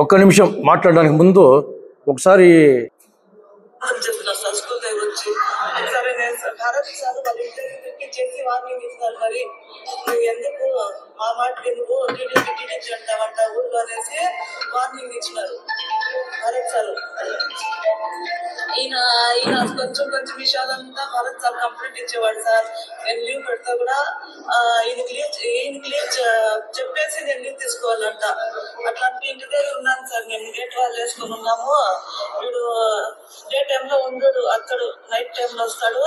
ఒక్క నిమిషం మాట్లాడడానికి ముందు ఒకసారి చేసి వార్నింగ్ ఇస్తారు. మరి నువ్వు ఎందుకు మా మాటకి ఎందుకు టీడీపీ అంటావంట ఊళ్ళో అనేసి వార్నింగ్ ఇచ్చినారు భరత్ సార్. ఈయన కొంచెం విషయాలంతా భరత్ సార్ కంప్లైంట్ ఇచ్చేవాడు. సార్ నేను లీవ్ పెడితే కూడా ఈయనకి లీవ్ చెప్పేసి నేను లీవ్ తీసుకోవాలంట. అట్లాంటి ఇంటి దగ్గర ఉన్నాను సార్. నేను గేట్ వాళ్ళు వేసుకొని ఉన్నాము. వీడు డే టైంలో ఉండడు, అతడు నైట్ టైంలో వస్తాడు.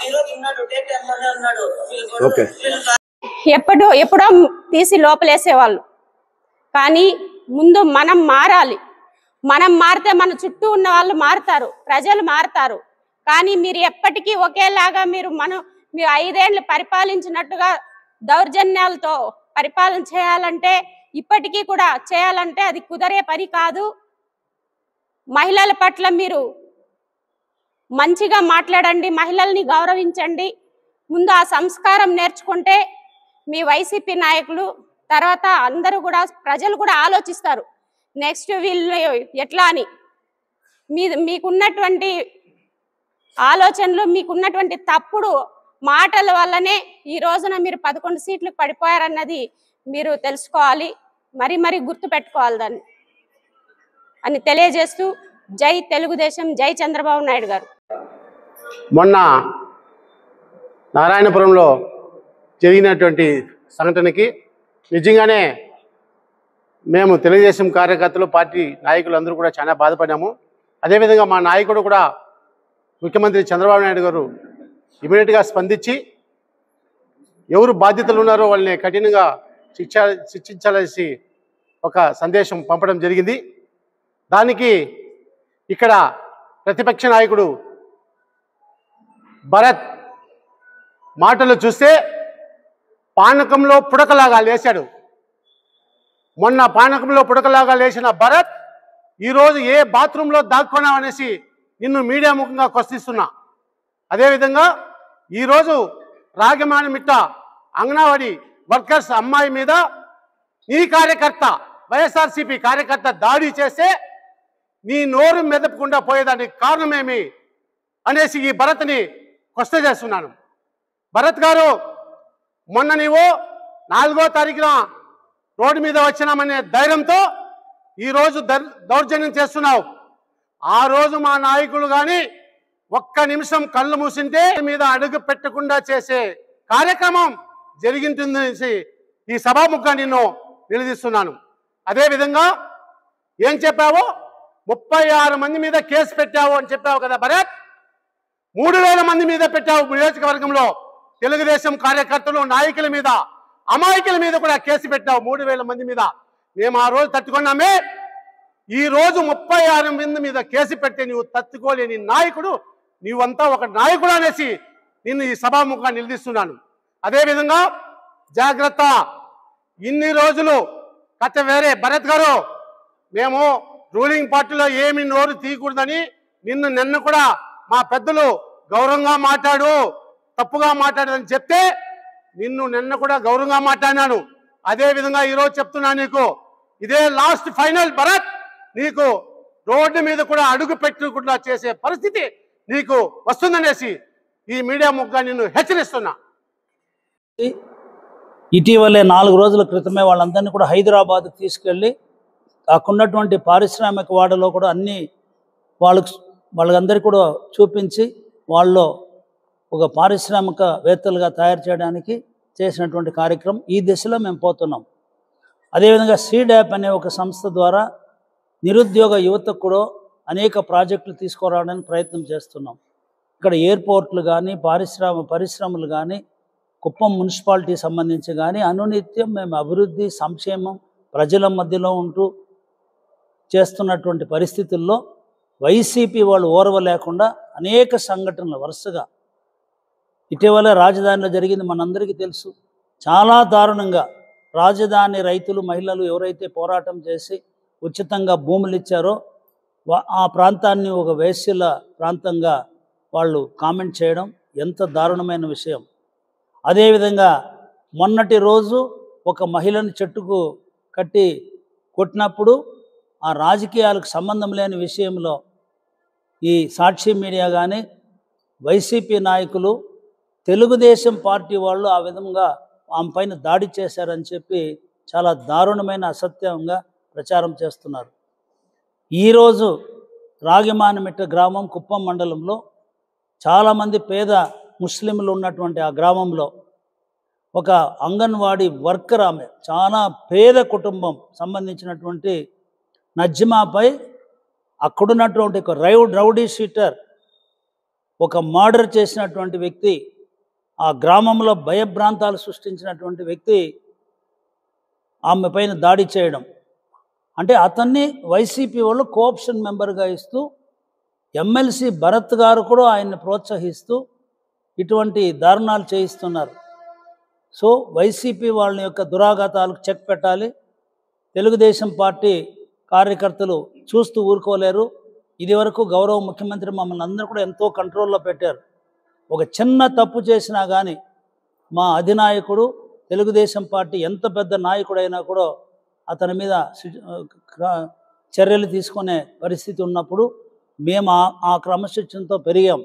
ఈరోజు ఉన్నాడు, డే టైంలోనే ఉన్నాడు. ఎప్పుడో తీసి లోపలేసేవాళ్ళు. కానీ ముందు మనం మారాలి. మనం మారితే మన చుట్టూ ఉన్న వాళ్ళు మారుతారు, ప్రజలు మారుతారు. కానీ మీరు ఎప్పటికీ ఒకేలాగా మీరు 5 ఏళ్ళు పరిపాలించినట్టుగా దౌర్జన్యాలతో పరిపాలన చేయాలంటే, ఇప్పటికీ కూడా చేయాలంటే అది కుదరే పని కాదు. మహిళల పట్ల మీరు మంచిగా మాట్లాడండి, మహిళల్ని గౌరవించండి. ముందు ఆ సంస్కారం నేర్చుకుంటే మీ వైసీపీ నాయకులు తర్వాత అందరూ కూడా ప్రజలు కూడా ఆలోచిస్తారు నెక్స్ట్ వీళ్ళు ఎట్లా అని. మీకున్నటువంటి ఆలోచనలు, మీకున్నటువంటి తప్పుడు మాటల వల్లనే ఈ రోజున మీరు 11 సీట్లకు పడిపోయారన్నది మీరు తెలుసుకోవాలి, మరి గుర్తు పెట్టుకోవాలి దాన్ని అని తెలియజేస్తూ జై తెలుగుదేశం, జై చంద్రబాబు నాయుడు గారు. మొన్న నారాయణపురంలో జరిగినటువంటి సంఘటనకి నిజంగానే మేము తెలుగుదేశం కార్యకర్తలు, పార్టీ నాయకులు అందరూ కూడా చాలా బాధపడ్డాము. అదేవిధంగా మా నాయకుడు కూడా ముఖ్యమంత్రి చంద్రబాబు నాయుడు గారు ఇమీడియట్గా స్పందించి ఎవరు బాధ్యతలు ఉన్నారో వాళ్ళని కఠినంగా శిక్షించాలనేసి ఒక సందేశం పంపడం జరిగింది. దానికి ఇక్కడ ప్రతిపక్ష నాయకుడు భరత్ మాటలు చూస్తే పానకంలో పుడకలాగా లేచాడు. మొన్న పానకంలో పుడకలాగా లేచిన భరత్ ఈరోజు ఏ బాత్రూంలో దాక్కున్నావనేసి నిన్ను మీడియా ముఖంగా ప్రశ్నిస్తున్నా. అదేవిధంగా ఈరోజు రాగమానమిట్ట అంగన్వాడీ వర్కర్స్ అమ్మాయి మీద నీ కార్యకర్త, వైఎస్ఆర్సీపీ కార్యకర్త దాడి చేస్తే నీ నోరు మెదపకుండా పోయేదానికి కారణమేమి అనేసి ఈ భరత్ని క్వశ్చన్ చేస్తున్నాను. భరత్ గారు, మొన్న నీవు 4వ తారీఖున రోడ్డు మీద వచ్చినామనే ధైర్యంతో ఈరోజు దౌర్జన్యం చేస్తున్నావు. ఆ రోజు మా నాయకులు కానీ ఒక్క నిమిషం కళ్ళు మూసింటే మీద అడుగు పెట్టకుండా చేసే కార్యక్రమం జరిగింటుందనేసి ఈ సభాముఖంగా నిన్ను నిలదీస్తున్నాను. అదేవిధంగా ఏం చెప్పావు, 36 మంది మీద కేసు పెట్టావు అని చెప్పావు కదా భరత్. 3000 మంది మీద పెట్టావు నియోజకవర్గంలో. తెలుగుదేశం కార్యకర్తలు, నాయకుల మీద, అమాయకుల మీద కూడా కేసు పెట్టావు 3000 మంది మీద. మేము ఆ రోజు తట్టుకున్నామే. ఈ రోజు 36 మంది మీద కేసు పెడితే నువ్వు తట్టుకోలేని నాయకుడు, నీవంతా ఒక నాయకుడు అనేసి నిన్ను ఈ సభాముఖంగా నిలదీస్తున్నాను. అదేవిధంగా జాగ్రత్త, ఇన్ని రోజులు కథ వేరే. భరత్ గారు, మేము రూలింగ్ పార్టీలో ఏమి నోరు తీయకూడదని నిన్న కూడా మా పెద్దలు గౌరవంగా మాట్లాడు, తప్పుగా మాట్లాడదని చెప్తే నిన్న కూడా గౌరవంగా మాట్లాడినాను. అదేవిధంగా ఈరోజు చెప్తున్నా, నీకు ఇదే లాస్ట్ ఫైనల్ భరత్. నీకు రోడ్డు మీద కూడా అడుగు పెట్టకుండా చేసే పరిస్థితి నీకు వస్తుందనేసి ఈ మీడియా ముఖంగా నిన్ను హెచ్చరిస్తున్నా. ఇటీవలే 4 రోజుల క్రితమే వాళ్ళందరినీ కూడా హైదరాబాద్కి తీసుకెళ్ళి అక్కడున్నటువంటి పారిశ్రామిక వాడలో కూడా అన్ని వాళ్ళందరికీ కూడా చూపించి వాళ్ళు ఒక పారిశ్రామికవేత్తలుగా తయారు చేయడానికి చేసినటువంటి కార్యక్రమం. ఈ దిశలో మేము పోతున్నాం. అదేవిధంగా సీడ్ యాప్ అనే ఒక సంస్థ ద్వారా నిరుద్యోగ యువతకు కూడా అనేక ప్రాజెక్టులు తీసుకురావడానికి ప్రయత్నం చేస్తున్నాం. ఇక్కడ ఎయిర్పోర్ట్లు కానీ పరిశ్రమలు కానీ కుప్పం మున్సిపాలిటీ సంబంధించి కానీ అనునిత్యం మేము అభివృద్ధి సంక్షేమం ప్రజల మధ్యలో ఉంటూ చేస్తున్నటువంటి పరిస్థితుల్లో వైసీపీ వాళ్ళు ఓర్వలేకుండా అనేక సంఘటనలు వరుసగా ఇటీవల రాజధానిలో జరిగింది మనందరికీ తెలుసు. చాలా దారుణంగా రాజధాని రైతులు మహిళలు ఎవరైతే పోరాటం చేసి ఉచితంగా భూములు ఇచ్చారో ఆ ప్రాంతాన్ని ఒక వేశ్యల ప్రాంతంగా వాళ్ళు కామెంట్ చేయడం ఎంత దారుణమైన విషయం. అదేవిధంగా మొన్నటి రోజు ఒక మహిళను చెట్టుకు కట్టి కొట్టినప్పుడు ఆ రాజకీయాలకు సంబంధం లేని విషయంలో ఈ సాక్షి మీడియా కానీ వైసీపీ నాయకులు తెలుగుదేశం పార్టీ వాళ్ళు ఆ విధంగా ఆమె పైన దాడి చేశారని చెప్పి చాలా దారుణమైన అసత్యంగా ప్రచారం చేస్తున్నారు. ఈరోజు రాగిమానమిట్ట గ్రామం కుప్పం మండలంలో చాలామంది పేద ముస్లింలు ఉన్నటువంటి ఆ గ్రామంలో ఒక అంగన్వాడీ వర్కర్, ఆమె చాలా పేద కుటుంబం సంబంధించినటువంటి నజ్జిమాపై అక్కడున్నటువంటి ఒక రౌడీ షీటర్, ఒక మర్డర్ చేసినటువంటి వ్యక్తి, ఆ గ్రామంలో భయభ్రాంతాలు సృష్టించినటువంటి వ్యక్తి ఆమె పైన దాడి చేయడం అంటే అతన్ని వైసీపీ వాళ్ళు కోఆప్షన్ మెంబర్గా ఇస్తూ ఎమ్మెల్సీ భరత్ గారు కూడా ఆయన్ని ప్రోత్సహిస్తూ ఇటువంటి దారుణాలు చేయిస్తున్నారు. సో వైసీపీ వాళ్ళ యొక్క దురాఘాతాలకు చెక్ పెట్టాలి. తెలుగుదేశం పార్టీ కార్యకర్తలు చూస్తూ ఊరుకోలేరు. ఇదివరకు గౌరవ ముఖ్యమంత్రి మమ్మల్ని అందరూ కూడా ఎంతో కంట్రోల్లో పెట్టారు. ఒక చిన్న తప్పు చేసినా కానీ మా అధినాయకుడు తెలుగుదేశం పార్టీ ఎంత పెద్ద నాయకుడైనా కూడా అతని మీద చర్యలు తీసుకునే పరిస్థితి ఉన్నప్పుడు మేము ఆ క్రమశిక్షణతో పెరిగాం.